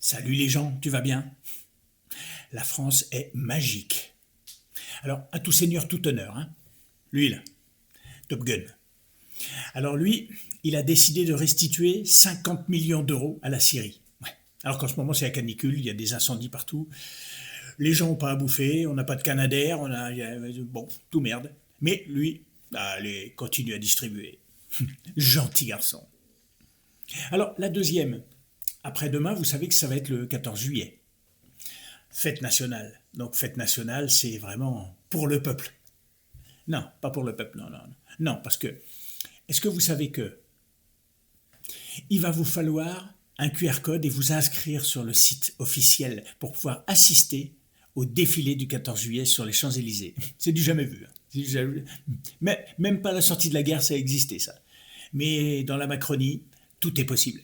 Salut les gens, tu vas bien? La France est magique. Alors, à tout seigneur, tout honneur, hein. Lui, là, Top Gun. Alors lui, il a décidé de restituer 50 millions d'euros à la Syrie. Ouais. Alors qu'en ce moment, c'est la canicule, il y a des incendies partout. Les gens n'ont pas à bouffer, on n'a pas de Canadair, bon, tout merde. Mais lui, allez, continue à distribuer. Gentil garçon. Alors, la deuxième. Après-demain, vous savez que ça va être le 14 juillet. Fête nationale. Donc, fête nationale, c'est vraiment pour le peuple. Non, pas pour le peuple, non. Non, parce que, est-ce que vous savez que il va vous falloir un QR code et vous inscrire sur le site officiel pour pouvoir assister au défilé du 14 juillet sur les Champs-Élysées. C'est du jamais vu. Mais même pas à la sortie de la guerre, ça a existé, ça. Mais dans la Macronie, tout est possible.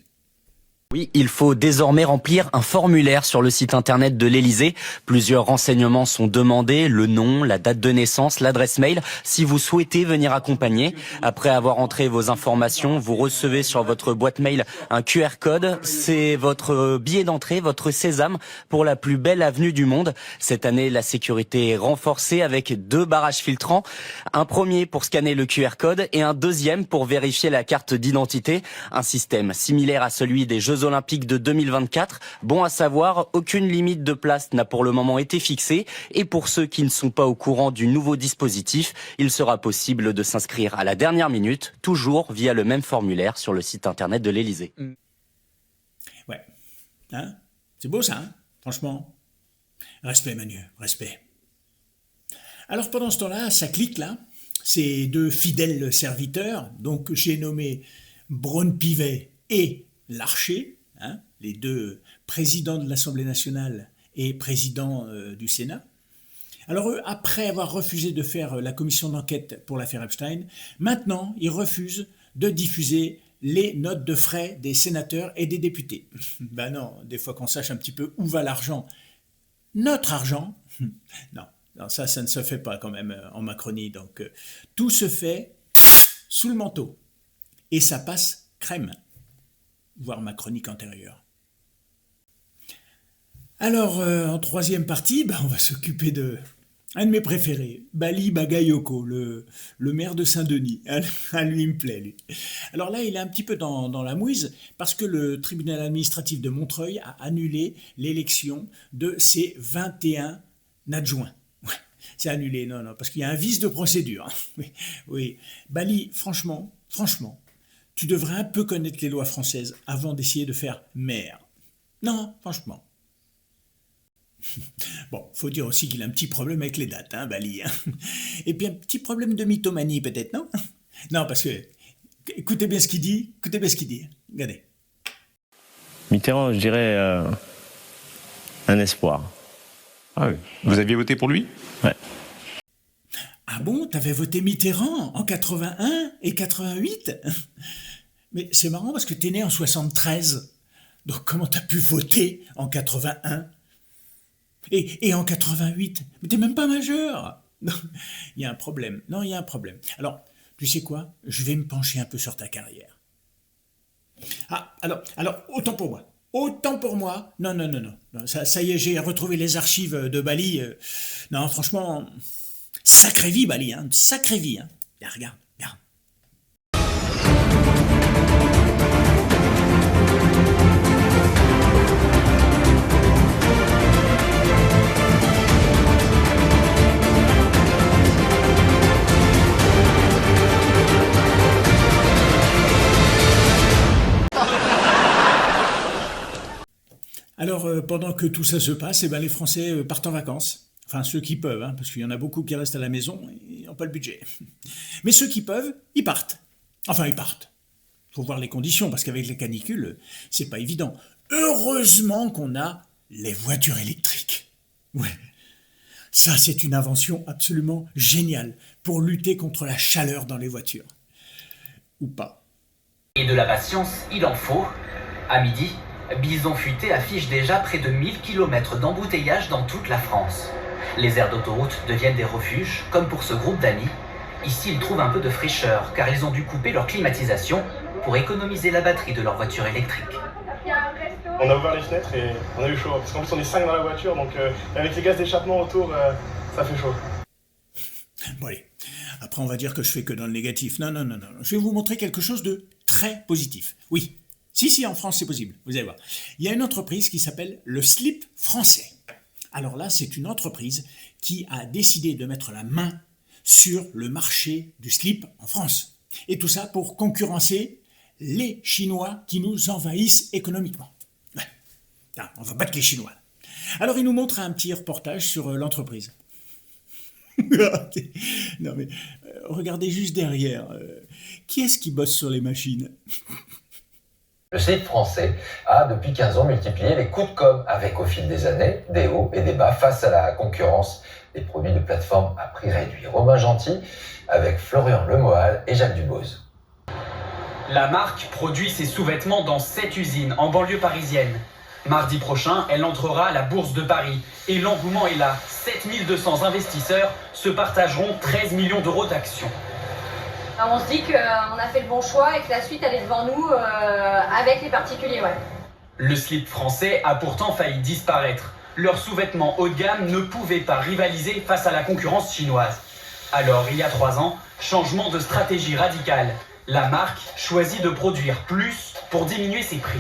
Oui, il faut désormais remplir un formulaire sur le site internet de l'Élysée. Plusieurs renseignements sont demandés, le nom, la date de naissance, l'adresse mail, si vous souhaitez venir accompagner. Après avoir entré vos informations, vous recevez sur votre boîte mail un QR code. C'est votre billet d'entrée, votre sésame pour la plus belle avenue du monde. Cette année, la sécurité est renforcée avec 2 barrages filtrants. Un premier pour scanner le QR code et un deuxième pour vérifier la carte d'identité. Un système similaire à celui des Jeux Olympiques de 2024. Bon à savoir, aucune limite de place n'a pour le moment été fixée. Et pour ceux qui ne sont pas au courant du nouveau dispositif, il sera possible de s'inscrire à la dernière minute, toujours via le même formulaire sur le site internet de l'Élysée. Ouais. Hein? C'est beau ça, hein? Franchement. Respect Manu, respect. Alors pendant ce temps-là, ça clique là. Ces 2 fidèles serviteurs, donc j'ai nommé Braun-Pivet et Larcher, hein, les 2 présidents de l'Assemblée nationale et présidents du Sénat. Alors eux, après avoir refusé de faire la commission d'enquête pour l'affaire Epstein, maintenant ils refusent de diffuser les notes de frais des sénateurs et des députés. Ben non, des fois qu'on sache un petit peu où va l'argent. Notre argent, non, ça ne se fait pas quand même en Macronie. Donc tout se fait sous le manteau. Et ça passe crème. Voire ma chronique antérieure. Alors, en troisième partie, on va s'occuper de un de mes préférés, Bali Bagayoko, le maire de Saint-Denis. Lui, il me plaît, lui. Alors là, il est un petit peu dans la mouise, parce que le tribunal administratif de Montreuil a annulé l'élection de ses 21 adjoints. Ouais, c'est annulé, non, parce qu'il y a un vice de procédure. Oui. Bali, franchement, tu devrais un peu connaître les lois françaises avant d'essayer de faire maire. Non, franchement. Bon, faut dire aussi qu'il a un petit problème avec les dates, hein, Bali. Hein. Et puis un petit problème de mythomanie peut-être, non? Non, parce que, écoutez bien ce qu'il dit, regardez. Mitterrand, je dirais, un espoir. Ah oui. Vous aviez voté pour lui? Ouais. Ah bon, t'avais voté Mitterrand en 81 et 88? Mais c'est marrant parce que t'es né en 73. Donc comment t'as pu voter en 81 et en 88? Mais t'es même pas majeur. Non, il y a un problème. Alors, tu sais quoi? Je vais me pencher un peu sur ta carrière. Ah, alors, autant pour moi. Non. Ça y est, j'ai retrouvé les archives de Bali. Non, franchement... Sacrée vie, Bali, hein, sacrée vie. Hein. Là, regarde. Alors, pendant que tout ça se passe, les Français partent en vacances. Enfin, ceux qui peuvent, hein, parce qu'il y en a beaucoup qui restent à la maison et n'ont pas le budget. Mais ceux qui peuvent, ils partent. Enfin, ils partent. Faut voir les conditions, parce qu'avec les canicules, c'est pas évident. Heureusement qu'on a les voitures électriques. Ouais. Ça, c'est une invention absolument géniale pour lutter contre la chaleur dans les voitures. Ou pas. Et de la patience, il en faut. À midi, Bison Futé affiche déjà près de 1000 km d'embouteillage dans toute la France. Les aires d'autoroute deviennent des refuges, comme pour ce groupe d'amis. Ici, ils trouvent un peu de fraîcheur, car ils ont dû couper leur climatisation pour économiser la batterie de leur voiture électrique. Il y a un resto On a ouvert les fenêtres et on a eu chaud. Parce qu'en plus on est 5 dans la voiture, donc avec les gaz d'échappement autour, ça fait chaud. Bon allez, après on va dire que je fais que dans le négatif. Non. Je vais vous montrer quelque chose de très positif. Oui, si, en France c'est possible, vous allez voir. Il y a une entreprise qui s'appelle le Slip Français. Alors là, c'est une entreprise qui a décidé de mettre la main sur le marché du slip en France. Et tout ça pour concurrencer les Chinois qui nous envahissent économiquement. Ouais. Ah, on va battre les Chinois. Alors il nous montre un petit reportage sur l'entreprise. Non mais, regardez juste derrière. Qui est-ce qui bosse sur les machines? Le slip français a depuis 15 ans multiplié les coups de com' avec au fil des années des hauts et des bas face à la concurrence des produits de plateforme à prix réduit. Romain Gentil avec Florian Lemoal et Jacques Dubose. La marque produit ses sous-vêtements dans 7 usines en banlieue parisienne. Mardi prochain, elle entrera à la Bourse de Paris et l'engouement est là. 7200 investisseurs se partageront 13 millions d'euros d'actions. On se dit qu'on a fait le bon choix et que la suite elle est devant nous avec les particuliers. Ouais. Le slip français a pourtant failli disparaître. Leurs sous-vêtements haut de gamme ne pouvaient pas rivaliser face à la concurrence chinoise. Alors, il y a 3 ans, changement de stratégie radicale. La marque choisit de produire plus pour diminuer ses prix.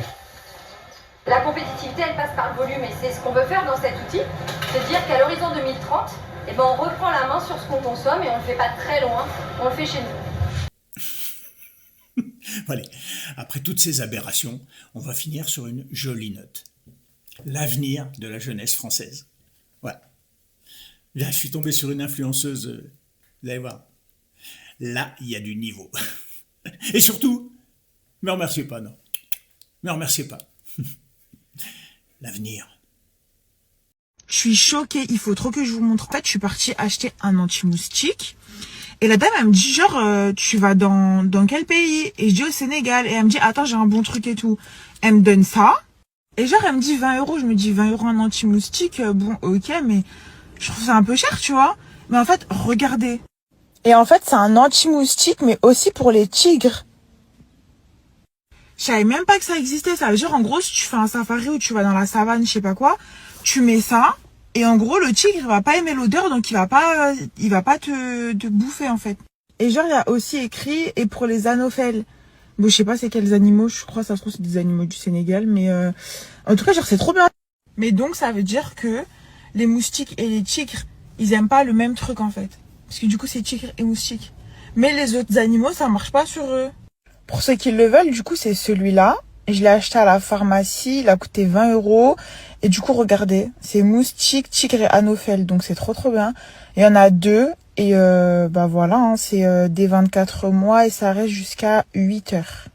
La compétitivité, elle passe par le volume et c'est ce qu'on veut faire dans cet outil. C'est dire qu'à l'horizon 2030, on reprend la main sur ce qu'on consomme et on ne le fait pas très loin, on le fait chez nous. Allez, après toutes ces aberrations, on va finir sur une jolie note. L'avenir de la jeunesse française. Ouais. Là, je suis tombé sur une influenceuse, vous allez voir. Là, il y a du niveau. Et surtout, me remerciez pas, non. Me remerciez pas. L'avenir. Je suis choquée, il faut trop que je vous montre. En fait, je suis partie acheter un anti-moustique. Et la dame, elle me dit genre, tu vas dans quel pays? Et je dis au Sénégal. Et elle me dit, attends, j'ai un bon truc et tout. Elle me donne ça. Et genre, elle me dit 20 €. Je me dis 20 € un anti-moustique. Bon, ok, mais je trouve ça un peu cher, tu vois. Mais en fait, regardez. Et en fait, c'est un anti-moustique, mais aussi pour les tigres. Je savais même pas que ça existait. Ça veut dire, en gros, si tu fais un safari ou tu vas dans la savane, je sais pas quoi, tu mets ça. Et en gros, le tigre, il va pas aimer l'odeur, donc il va pas te bouffer, en fait. Et genre, il y a aussi écrit, et pour les anophèles. Bon, je sais pas c'est quels animaux, je crois, ça se trouve, c'est des animaux du Sénégal, mais en tout cas, genre, c'est trop bien. Mais donc, ça veut dire que les moustiques et les tigres, ils aiment pas le même truc, en fait. Parce que du coup, c'est tigre et moustique. Mais les autres animaux, ça marche pas sur eux. Pour ceux qui le veulent, du coup, c'est celui-là. Je l'ai acheté à la pharmacie, il a coûté 20 €. Et du coup, regardez, c'est moustique, tigre et anophèle. Donc, c'est trop, trop bien. Il y en a 2. Et voilà, hein, c'est des 24 mois et ça reste jusqu'à 8 heures.